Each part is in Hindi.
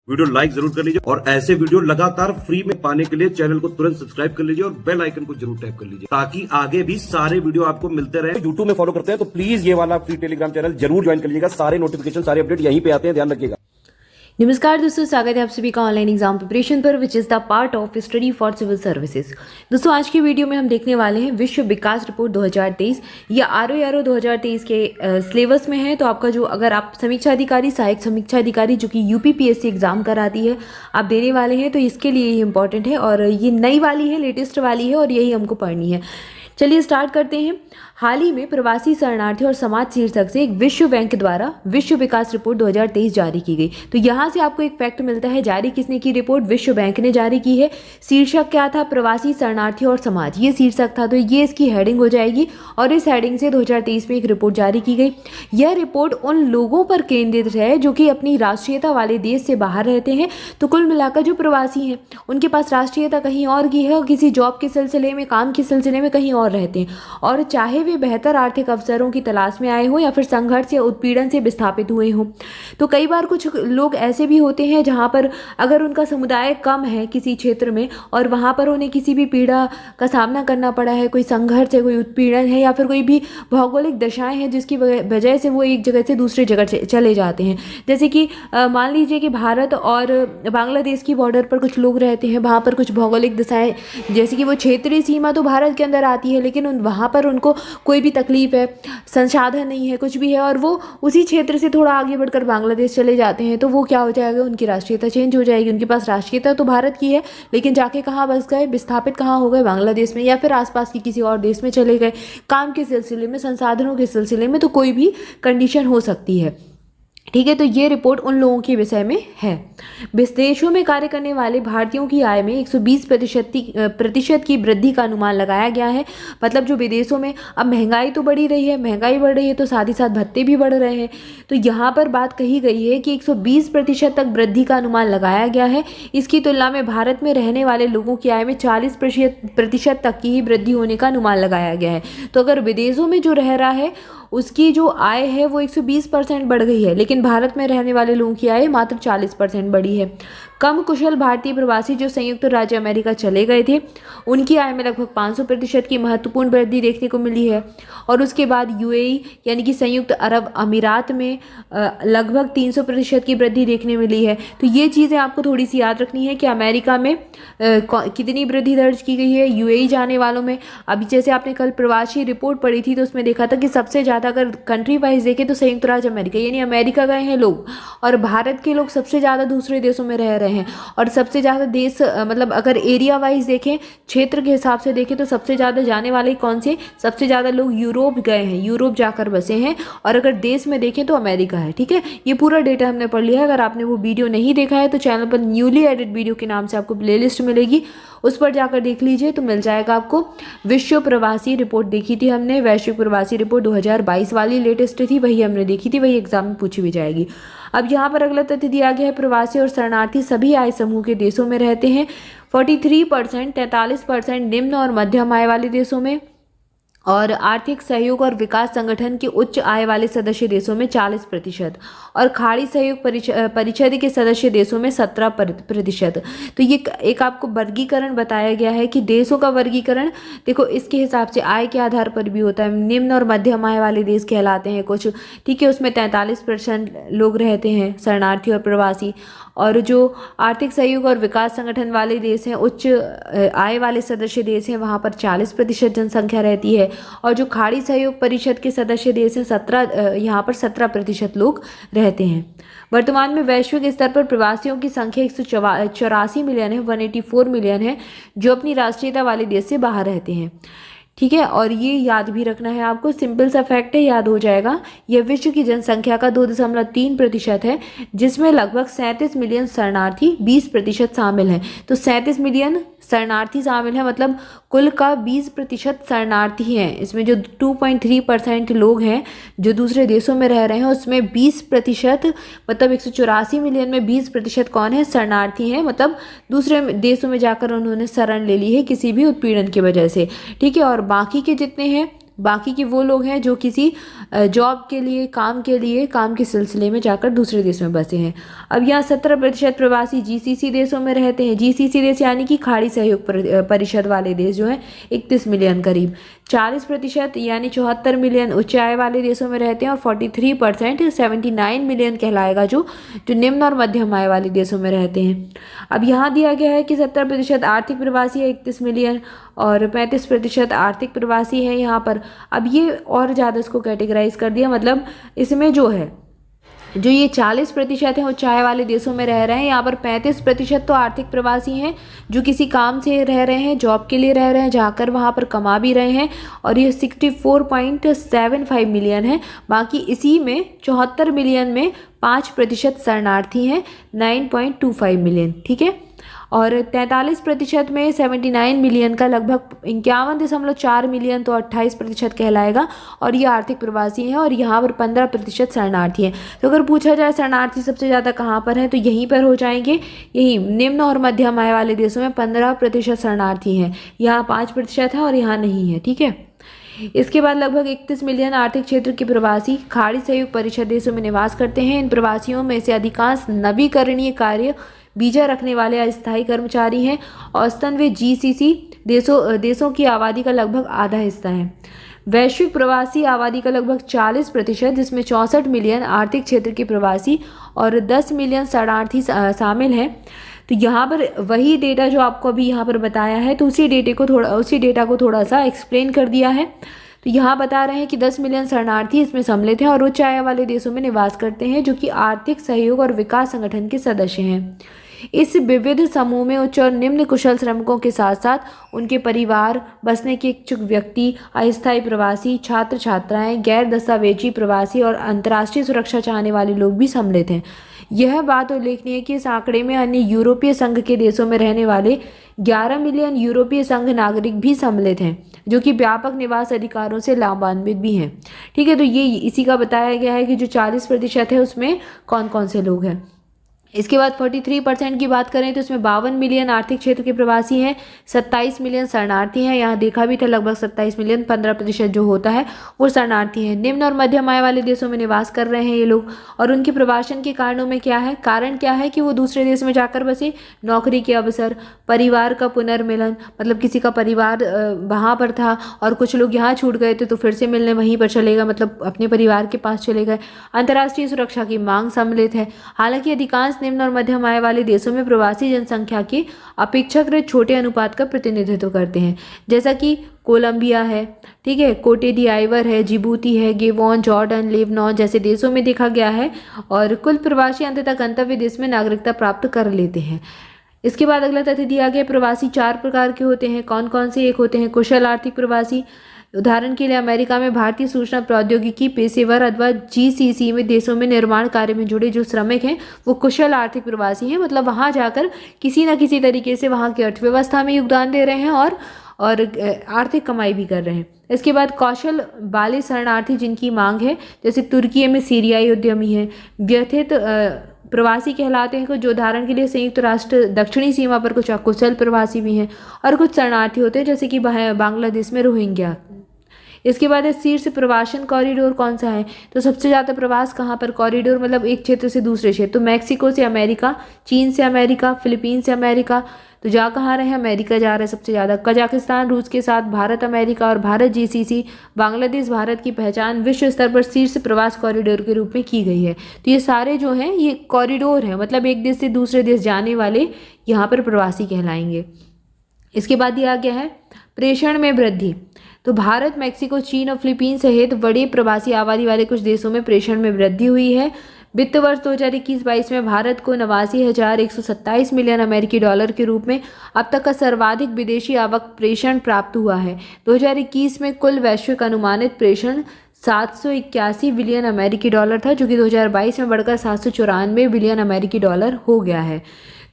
वीडियो लाइक जरूर कर लीजिए और ऐसे वीडियो लगातार फ्री में पाने के लिए चैनल को तुरंत सब्सक्राइब कर लीजिए और बेल आइकन को जरूर टैप कर लीजिए ताकि आगे भी सारे वीडियो आपको मिलते रहे। यूट्यूब में फॉलो करते हैं तो प्लीज ये वाला फ्री टेलीग्राम चैनल जरूर ज्वाइन कर लीजिएगा। सारे नोटिफिकेशन सारे अपडेट यहीं पे आते हैं, ध्यान रखिएगा। नमस्कार दोस्तों, स्वागत है आप सभी का ऑनलाइन एग्जाम प्रिपरेशन पर which is the part of study for civil services. दोस्तों आज की वीडियो में हम देखने वाले हैं विश्व विकास रिपोर्ट 2023 या आरओ 2023 के सिलेबस में है। तो आपका जो अगर आप समीक्षा अधिकारी, सहायक समीक्षा अधिकारी जो कि यूपीपीएससी एग्जाम कराती है आप देने वाले हैं तो इसके लिए ये इंपॉर्टेंट है और ये नई वाली है, लेटेस्ट वाली है और यही हमको पढ़नी है। चलिए स्टार्ट करते हैं। हाल ही में प्रवासी शरणार्थी और समाज शीर्षक से एक विश्व बैंक द्वारा विश्व विकास रिपोर्ट 2023 जारी की गई। तो यहाँ से आपको एक फैक्ट मिलता है, जारी किसने की रिपोर्ट? विश्व बैंक ने जारी की है। शीर्षक क्या था? प्रवासी शरणार्थी और समाज, ये शीर्षक था। तो ये इसकी हेडिंग हो जाएगी और इस हेडिंग से 2023 में एक रिपोर्ट जारी की गई। यह रिपोर्ट उन लोगों पर केंद्रित है जो कि अपनी राष्ट्रीयता वाले देश से बाहर रहते हैं। तो कुल मिलाकर जो प्रवासी हैं उनके पास राष्ट्रीयता कहीं और की है और किसी जॉब के सिलसिले में, काम के सिलसिले में कहीं और रहते हैं और चाहे वे बेहतर आर्थिक अवसरों की तलाश में आए हों या फिर संघर्ष या उत्पीड़न से विस्थापित हुए हों। तो कई बार कुछ लोग ऐसे भी होते हैं जहां पर अगर उनका समुदाय कम है किसी क्षेत्र में और वहां पर उन्हें किसी भी पीड़ा का सामना करना पड़ा है, कोई संघर्ष है, कोई उत्पीड़न है या फिर कोई भी भौगोलिक दशाएं हैं जिसकी वजह से वो एक जगह से दूसरी जगह चले जाते हैं। जैसे कि मान लीजिए कि भारत और बांग्लादेश की बॉर्डर पर कुछ लोग रहते हैं, वहाँ पर कुछ भौगोलिक दशाएं, जैसे कि वो क्षेत्रीय सीमा तो भारत के अंदर आती है लेकिन वहाँ पर उनको कोई भी तकलीफ है, संसाधन नहीं है, कुछ भी है और वो उसी क्षेत्र से थोड़ा आगे बढ़कर बांग्लादेश चले जाते हैं। तो वो क्या हो जाएगा? उनकी राष्ट्रीयता चेंज हो जाएगी। उनके पास राष्ट्रीयता तो भारत की है लेकिन जाके कहाँ बस गए, विस्थापित कहाँ हो गए? बांग्लादेश में या फिर आसपास की किसी और देश में चले गए, काम के सिलसिले में, संसाधनों के सिलसिले में। तो कोई भी कंडीशन हो सकती है, ठीक है। तो ये रिपोर्ट उन लोगों के विषय में है। विदेशों में कार्य करने वाले भारतीयों की आय में 120% की वृद्धि का अनुमान लगाया गया है। मतलब जो विदेशों में अब महंगाई तो बढ़ी रही है, महंगाई बढ़ रही है तो साथ ही साथ भत्ते भी बढ़ रहे हैं। तो यहाँ पर बात कही गई है कि 120% तक वृद्धि का अनुमान लगाया गया है। इसकी तुलना में भारत में रहने वाले लोगों की आय में 40% तक की ही वृद्धि होने का अनुमान लगाया गया है। तो अगर विदेशों में जो रह रहा है उसकी जो आय है वो 120% बढ़ गई है लेकिन भारत में रहने वाले लोगों की आय मात्र 40% बढ़ी है। कम कुशल भारतीय प्रवासी जो संयुक्त राज्य अमेरिका चले गए थे उनकी आय में लगभग 500% की महत्वपूर्ण वृद्धि देखने को मिली है। और उसके बाद यूएई यानी कि संयुक्त अरब अमीरात में लगभग 300% की वृद्धि देखने मिली है। तो ये चीज़ें आपको थोड़ी सी याद रखनी है कि अमेरिका में कितनी वृद्धि दर्ज की गई है, यूएई जाने वालों में। अभी जैसे आपने कल प्रवासी रिपोर्ट पढ़ी थी तो उसमें देखा था कि सबसे ज़्यादा अगर कंट्री वाइज देखें तो संयुक्त राज्य अमेरिका यानी अमेरिका गए हैं लोग और भारत के लोग सबसे ज़्यादा दूसरे देशों में रह रहे हैं। और सबसे ज़्यादा देश मतलब अगर एरिया वाइज देखें, क्षेत्र के हिसाब से देखें तो सबसे ज़्यादा जाने वाले कौन से? सबसे ज़्यादा लोग यूरोप गए हैं, यूरोप जाकर बसे हैं। और अगर देश में देखें तो अमेरिका है, ठीक है। ये पूरा डेटा हमने पढ़ लिया है। अगर आपने वो वीडियो नहीं देखा है तो चैनल पर न्यूली एडिट वीडियो के नाम से आपको प्लेलिस्ट मिलेगी, उस पर जाकर देख लीजिए तो मिल जाएगा आपको। विश्व प्रवासी रिपोर्ट देखी थी हमने, वैश्विक प्रवासी रिपोर्ट 2022 वाली लेटेस्ट थी, वही हमने देखी थी, वही एग्जाम में पूछी भी जाएगी। अब यहाँ पर अगला तथ्य दिया गया है, प्रवासी और शरणार्थी सभी आय समूह के देशों में रहते हैं। 43% निम्न और मध्यम आय वाले देशों में और आर्थिक सहयोग और विकास संगठन के उच्च आय वाले सदस्य देशों में 40% और खाड़ी सहयोग परिषद के सदस्य देशों में 17%। तो ये एक आपको वर्गीकरण बताया गया है कि देशों का वर्गीकरण देखो इसके हिसाब से आय के आधार पर भी होता है। निम्न और मध्यम आय वाले देश कहलाते हैं कुछ, ठीक है। उसमें 43% लोग रहते हैं शरणार्थी और प्रवासी। और जो आर्थिक सहयोग और विकास संगठन वाले देश हैं, उच्च आय वाले सदस्य देश हैं, वहाँ पर 40% जनसंख्या रहती है। और जो खाड़ी सहयोग परिषद के सदस्य देश हैं यहाँ पर 17% लोग रहते हैं। वर्तमान में वैश्विक स्तर पर प्रवासियों की संख्या 184 मिलियन है, 184 मिलियन है जो अपनी राष्ट्रीयता वाले देश से बाहर रहते हैं, ठीक है। और ये याद भी रखना है आपको, सिंपल सा फैक्ट है, याद हो जाएगा। यह विश्व की जनसंख्या का 2.3% है जिसमें लगभग 37 मिलियन शरणार्थी 20% शामिल हैं। तो 37 मिलियन शरणार्थी शामिल हैं, मतलब कुल का 20% शरणार्थी हैं। इसमें जो 2.3% लोग हैं जो दूसरे देशों में रह रहे हैं उसमें 20% मतलब 184 मिलियन में 20% कौन है? शरणार्थी हैं। मतलब दूसरे देशों में जाकर उन्होंने शरण ले ली है किसी भी उत्पीड़न की वजह से, ठीक है। और बाकी के जितने हैं बाकी के वो लोग हैं जो किसी जॉब के लिए, काम के सिलसिले में जाकर दूसरे देश में बसे हैं। अब यहाँ 17% प्रवासी जीसीसी देशों में रहते हैं। जीसीसी देश यानी कि खाड़ी सहयोग परिषद वाले देश जो हैं 31 मिलियन करीब। 40% यानी 74 मिलियन उच्च आय वाले देशों में रहते हैं और 43% 79 मिलियन कहलाएगा जो निम्न और मध्यम आय वाले देशों में रहते हैं। अब यहाँ दिया गया है कि 70% आर्थिक प्रवासी है 31 मिलियन और 35% आर्थिक प्रवासी है यहाँ पर। अब ये और ज़्यादा इसको कैटेगराइज कर दिया, मतलब इसमें जो है जो ये 40% हैं उच्च आय वाले देशों में रह रहे हैं, यहाँ पर 35% तो आर्थिक प्रवासी हैं जो किसी काम से रह रहे हैं, जॉब के लिए रह रहे हैं, जाकर वहाँ पर कमा भी रहे हैं और ये 64.75 मिलियन है। बाकी इसी में 74 मिलियन में 5% शरणार्थी हैं 9.25 मिलियन, ठीक है। और 43% में 79 मिलियन का लगभग 51.4 मिलियन तो 28% कहलाएगा और ये आर्थिक प्रवासी हैं और यहाँ पर 15% शरणार्थी हैं। तो अगर पूछा जाए शरणार्थी सबसे ज़्यादा कहाँ पर हैं तो यहीं पर हो जाएंगे, यही निम्न और मध्यम आय वाले देशों में 15% शरणार्थी हैं, यहाँ 5% है और यहाँ नहीं है, ठीक है। इसके बाद लगभग 31 मिलियन आर्थिक क्षेत्र के प्रवासी खाड़ी सहयोग परिषद देशों में निवास करते हैं। इन प्रवासियों में से अधिकांश नवीकरणीय कार्य वीजा रखने वाले अस्थायी कर्मचारी हैं। औसतन वे जीसीसी देशों की आबादी का लगभग आधा हिस्सा है। वैश्विक प्रवासी आबादी का लगभग 40%, जिसमें 64 मिलियन आर्थिक क्षेत्र के प्रवासी और 10 मिलियन शरणार्थी शामिल हैं। तो यहाँ पर वही डेटा जो आपको अभी यहाँ पर बताया है, तो उसी डेटा को थोड़ा सा एक्सप्लेन कर दिया है। तो यहाँ बता रहे हैं कि 10 मिलियन शरणार्थी इसमें सम्मिलित हैं और उच्च आय वाले देशों में निवास करते हैं जो कि आर्थिक सहयोग और विकास संगठन के सदस्य हैं। इस विविध समूह में उच्च और निम्न कुशल श्रमिकों के साथ साथ उनके परिवार, बसने के इच्छुक व्यक्ति, अस्थायी प्रवासी, छात्र छात्राएं, गैर दस्तावेजी प्रवासी और अंतर्राष्ट्रीय सुरक्षा चाहने वाले लोग भी सम्मिलित हैं। यह बात उल्लेखनीय है कि इस आंकड़े में अन्य यूरोपीय संघ के देशों में रहने वाले 11 मिलियन यूरोपीय संघ नागरिक भी सम्मिलित हैं जो कि व्यापक निवास अधिकारों से लाभान्वित भी हैं, ठीक है। तो ये इसी का बताया गया है कि जो 40% है उसमें कौन कौन से लोग हैं। इसके बाद 43% की बात करें तो इसमें 52 मिलियन आर्थिक क्षेत्र के प्रवासी हैं, 27 मिलियन शरणार्थी हैं। यहाँ देखा भी था लगभग 27 मिलियन, 15% जो होता है वो शरणार्थी हैं। निम्न और मध्यम आय वाले देशों में निवास कर रहे हैं ये लोग। और उनके प्रवासन के कारणों में क्या है, कारण क्या है कि वो दूसरे देश में जाकर बसे, नौकरी के अवसर, परिवार का पुनर्मिलन, मतलब किसी का परिवार वहाँ पर था और कुछ लोग यहाँ छूट गए थे तो फिर से मिलने वहीं पर चले गए, मतलब अपने परिवार के पास चले गए। अंतर्राष्ट्रीय सुरक्षा की मांग सम्मिलित है। हालांकि अधिकांश निम्न और मध्यम आय वाले देशों में प्रवासी जनसंख्या के अपेक्षाकृत छोटे अनुपात का प्रतिनिधित्व करते हैं, जैसा कि कोलंबिया है, ठीक है, कोटे दी आइवर है, जिबूती है, गेबोन, जॉर्डन, लेबनान जैसे देशों में देखा गया है। और कुल प्रवासी अंततः गंतव्य देश में नागरिकता प्राप्त कर लेते हैं। इसके बाद अगला तथ्य दिया गया, प्रवासी 4 प्रकार के होते हैं। कौन कौन से? एक होते हैं कुशल आर्थिक प्रवासी। उदाहरण के लिए अमेरिका में भारतीय सूचना प्रौद्योगिकी पेशेवर अथवा जीसीसी में देशों में निर्माण कार्य में जुड़े जो श्रमिक हैं वो कुशल आर्थिक प्रवासी हैं, मतलब वहाँ जाकर किसी न किसी तरीके से वहाँ की अर्थव्यवस्था में योगदान दे रहे हैं और आर्थिक कमाई भी कर रहे हैं। इसके बाद कौशल वाले शरणार्थी जिनकी मांग है, जैसे तुर्की में सीरियाई उद्यमी हैं। व्यथित प्रवासी कहलाते हैं जो उदाहरण के लिए संयुक्त राष्ट्र दक्षिणी सीमा पर कुछ अकुशल प्रवासी भी हैं और कुछ शरणार्थी होते हैं जैसे कि बांग्लादेश में रोहिंग्या। इसके बाद शीर्ष प्रवासन कॉरिडोर कौन सा है, तो सबसे ज़्यादा प्रवास कहाँ पर, कॉरिडोर मतलब एक क्षेत्र से दूसरे क्षेत्र, तो मैक्सिको से अमेरिका, चीन से अमेरिका, फिलीपीन से अमेरिका। तो जा कहाँ रहे हैं, अमेरिका जा रहे हैं सबसे ज़्यादा। कजाकिस्तान रूस के साथ भारत अमेरिका और भारत जीसीसी, बांग्लादेश भारत की पहचान विश्व स्तर पर शीर्ष प्रवास कॉरिडोर के रूप में की गई है। तो ये सारे जो हैं ये कॉरिडोर हैं, मतलब एक देश से दूसरे देश जाने वाले यहाँ पर प्रवासी कहलाएंगे। इसके बाद दिया गया है प्रेषण में वृद्धि। तो भारत, मैक्सिको, चीन और फिलीपीन सहित बड़े प्रवासी आबादी वाले कुछ देशों में प्रेषण में वृद्धि हुई है। वित्त वर्ष 2021-22 में भारत को 89,127 मिलियन अमेरिकी डॉलर के रूप में अब तक का सर्वाधिक विदेशी आवक प्रेषण प्राप्त हुआ है। 2021 में कुल वैश्विक अनुमानित प्रेषण 781 बिलियन अमेरिकी डॉलर था, जो कि 2022 में बढ़कर 794 बिलियन अमेरिकी डॉलर हो गया है।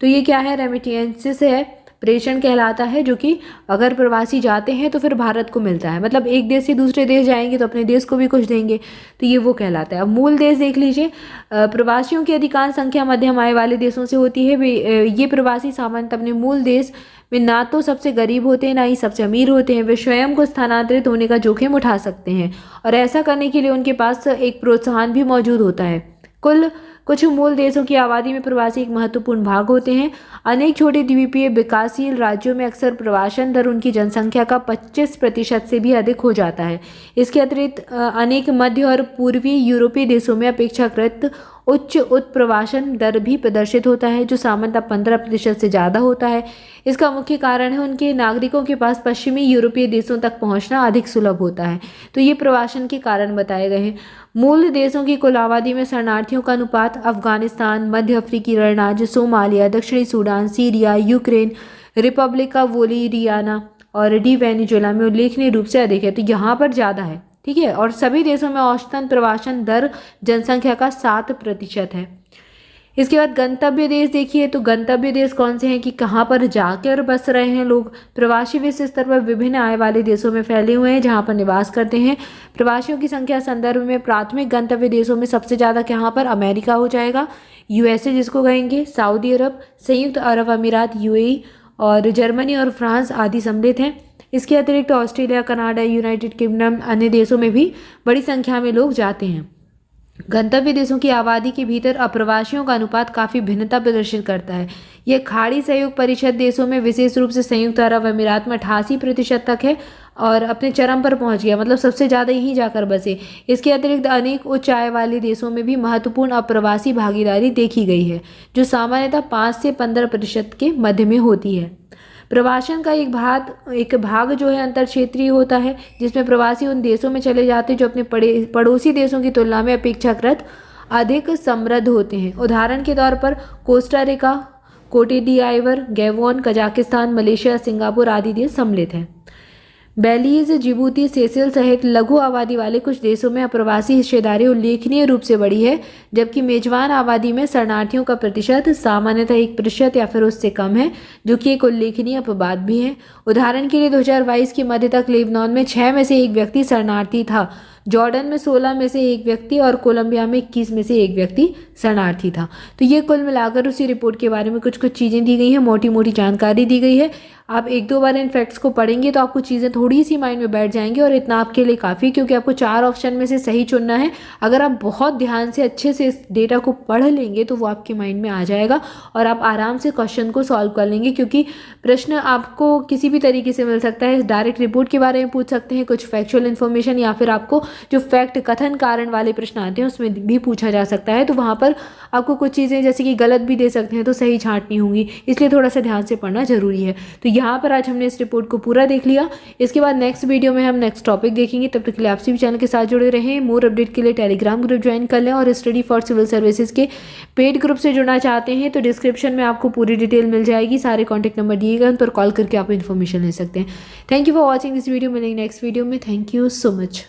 तो ये क्या है, रेमिटेंसेस है, प्रेषण कहलाता है, जो कि अगर प्रवासी जाते हैं तो फिर भारत को मिलता है। मतलब एक देश से दूसरे देश जाएंगे तो अपने देश को भी कुछ देंगे, तो ये वो कहलाता है। अब मूल देश देख लीजिए। प्रवासियों की अधिकांश संख्या मध्यम आय वाले देशों से होती है। ये प्रवासी सामान्यतः अपने मूल देश में ना तो सबसे गरीब होते हैं, ना ही सबसे अमीर होते हैं। वे स्वयं को स्थानांतरित होने का जोखिम उठा सकते हैं और ऐसा करने के लिए उनके पास एक प्रोत्साहन भी मौजूद होता है। कुछ मूल देशों की आबादी में प्रवासी एक महत्वपूर्ण भाग होते हैं। अनेक छोटे द्वीपीय विकासशील राज्यों में अक्सर प्रवासन दर उनकी जनसंख्या का 25% से भी अधिक हो जाता है। इसके अतिरिक्त अनेक मध्य और पूर्वी यूरोपीय देशों में अपेक्षाकृत उच्च उत्प्रवासन दर भी प्रदर्शित होता है, जो सामान्यतः 15% से ज़्यादा होता है। इसका मुख्य कारण है उनके नागरिकों के पास पश्चिमी यूरोपीय देशों तक पहुंचना अधिक सुलभ होता है। तो ये प्रवासन के कारण बताए गए हैं। मूल देशों की कुल आबादी में शरणार्थियों का अनुपात अफगानिस्तान, मध्य अफ्रीकी गणराज्य, सोमालिया, दक्षिणी Sudan, Syria, Ukraine, Republic of Bolivia और वेनेजुएला में उल्लेखनीय रूप से अधिक है। तो यहाँ पर ज़्यादा है, ठीक है। और सभी देशों में औसतन प्रवासन दर जनसंख्या का 7% है। इसके बाद गंतव्य देश देखिए। तो गंतव्य देश कौन से हैं कि कहाँ पर जाकर बस रहे हैं लोग। प्रवासी विश्व स्तर पर विभिन्न आय वाले देशों में फैले हुए हैं जहाँ पर निवास करते हैं। प्रवासियों की संख्या संदर्भ में प्राथमिक गंतव्य देशों में सबसे ज़्यादा कहाँ पर अमेरिका हो जाएगा, यूएसए जिसको कहेंगे, सऊदी अरब, संयुक्त अरब अमीरात यूएई और जर्मनी और फ्रांस आदि सम्मिलित हैं। इसके अतिरिक्त ऑस्ट्रेलिया, कनाडा, यूनाइटेड किंगडम, अन्य देशों में भी बड़ी संख्या में लोग जाते हैं। गंतव्य देशों की आबादी के भीतर अप्रवासियों का अनुपात काफ़ी भिन्नता प्रदर्शित करता है। यह खाड़ी सहयोग परिषद देशों में विशेष रूप से संयुक्त अरब अमीरात में 88% तक है और अपने चरम पर पहुंच गया, मतलब सबसे ज़्यादा यहीं जाकर बसे। इसके अतिरिक्त अनेक उच्च आय वाले देशों में भी महत्वपूर्ण अप्रवासी भागीदारी देखी गई है, जो सामान्यतः 5 से 15% के मध्य में होती है। प्रवासन का एक भाग जो है अंतर क्षेत्रीय होता है, जिसमें प्रवासी उन देशों में चले जाते हैं जो अपने पड़ोसी देशों की तुलना में अपेक्षाकृत अधिक समृद्ध होते हैं। उदाहरण के तौर पर कोस्टा रिका, कोटे D Ivoire, Gabon, Kazakhstan, Malaysia, Singapore आदि देश सम्मिलित हैं। बेलीज, जिबूती, सेशेल्स सहित लघु आबादी वाले कुछ देशों में अप्रवासी हिस्सेदारी उल्लेखनीय रूप से बढ़ी है, जबकि मेजबान आबादी में शरणार्थियों का प्रतिशत सामान्यतः 1% या फिर उससे कम है, जो कि एक उल्लेखनीय अपवाद भी है। उदाहरण के लिए 2022 के मध्य तक लेबनान में 6 में से 1 व्यक्ति शरणार्थी था, जॉर्डन में 16 में से 1 व्यक्ति और कोलंबिया में 21 में से 1 व्यक्ति शरणार्थी था। तो ये कुल मिलाकर उसी रिपोर्ट के बारे में कुछ चीज़ें दी गई हैं, मोटी मोटी जानकारी दी गई है। आप 1-2 बार इन फैक्ट्स को पढ़ेंगे तो आपको चीज़ें थोड़ी सी माइंड में बैठ जाएंगी और इतना आपके लिए काफ़ी, क्योंकि आपको 4 ऑप्शन में से सही चुनना है। अगर आप बहुत ध्यान से अच्छे से इस डेटा को पढ़ लेंगे तो वो आपके माइंड में आ जाएगा और आप आराम से क्वेश्चन को सॉल्व कर लेंगे, क्योंकि प्रश्न आपको किसी भी तरीके से मिल सकता है। डायरेक्ट रिपोर्ट के बारे में पूछ सकते हैं, कुछ फैक्चुअल इन्फॉर्मेशन, या फिर आपको जो फैक्ट कथन कारण वाले प्रश्न आते हैं उसमें भी पूछा जा सकता है। तो वहाँ पर आपको कुछ चीज़ें जैसे कि गलत भी दे सकते हैं, तो सही छांटनी होंगी, इसलिए थोड़ा सा ध्यान से पढ़ना जरूरी है। तो यहाँ पर आज हमने इस रिपोर्ट को पूरा देख लिया। इसके बाद नेक्स्ट वीडियो में हम नेक्स्ट टॉपिक देखेंगे। तब तक के लिए आप सभी चैनल के साथ जुड़े रहें। मोर अपडेट के लिए टेलीग्राम ग्रुप ज्वाइन कर लें और स्टडी फॉर सिविल सर्विसेज के पेड ग्रुप से जुड़ना चाहते हैं तो डिस्क्रिप्शन में आपको पूरी डिटेल मिल जाएगी। सारे कॉन्टैक्ट नंबर दिए गए, उन पर कॉल करके आप इन्फॉर्मेशन ले सकते हैं। Thank you for watching this video. मिलेंगे नेक्स्ट वीडियो में। Thank you so much.